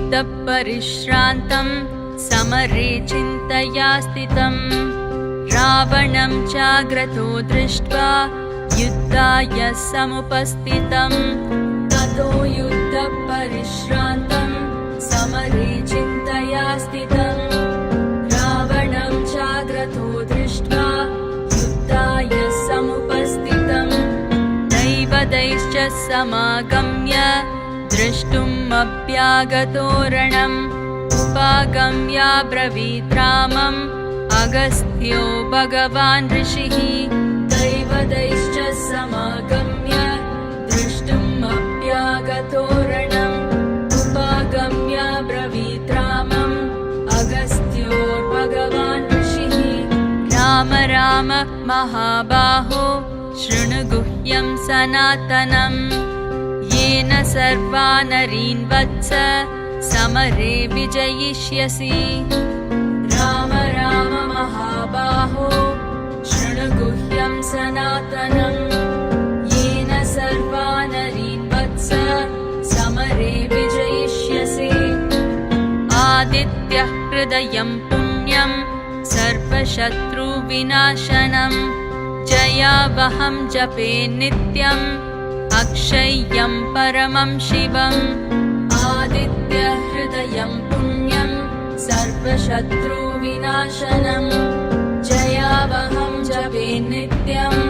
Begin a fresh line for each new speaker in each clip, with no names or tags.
युद्धपरिश्रान्तं समरे चिन्तया स्थितं रावणं चाग्रतो दृष्ट्वा युद्धाय समुपस्थितं ततो युद्धपरिश्रान्तं समरे चिन्तया स्थितं रावणं चाग्रतो दृष्ट्वा युद्धाय समुपस्थितं दैवदैश्च समागम्य द्रष्टुम् अभ्यागतोरणम् उपागम्याब्रवीत् रामम् अगस्त्यो भगवान् ऋषिः दैवदैश्च समागम्य द्रष्टुम् अभ्यागतोरणम् उपागम्याब्रवीत् रामम् अगस्त्यो भगवान् ऋषिः राम राम महाबाहो शृणु गुह्यं सनातनम् येन सर्वानरीन् वत्स समरे विजयिष्यसि राम राम महाबाहो शृणु गुह्यं सनातनम् येन सर्वानरीन् वत्स समरे विजयिष्यसि आदित्यः हृदयं पुण्यं सर्वशत्रुविनाशनम् जयावहं जपे नित्यम् अक्षय्यं परमं शिवम् आदित्यहृदयं पुण्यं सर्वशत्रुविनाशनम् जयावहं जपे नित्यम्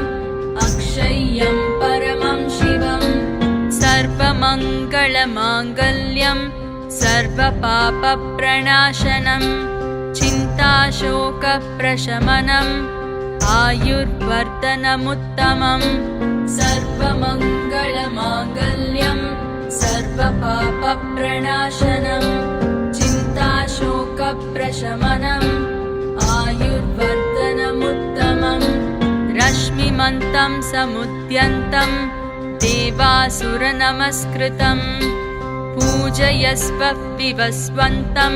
अक्षय्यं परमं शिवम् सर्वमङ्गलमाङ्गल्यं सर्वपापप्रणाशनम् चिन्ताशोकप्रशमनम् आयुर्वर्धनमुत्तमम् सर्वमङ्गलमाङ्गल्यं सर्वपापप्रणाशनम् चिन्ताशोकप्रशमनम् आयुर्वर्धनमुत्तमम् रश्मिमन्तं समुद्यन्तं देवासुरनमस्कृतं पूजयस्व विवस्वन्तं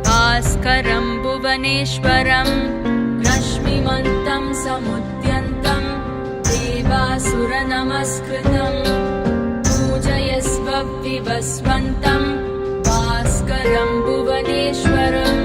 भास्करं भुवनेश्वरम् रश्मिमन्तं समुद्यन्तं देवासुरनमस्कृतं पूजयस्व विवस्वन्तं भास्करं भुवनेश्वरम्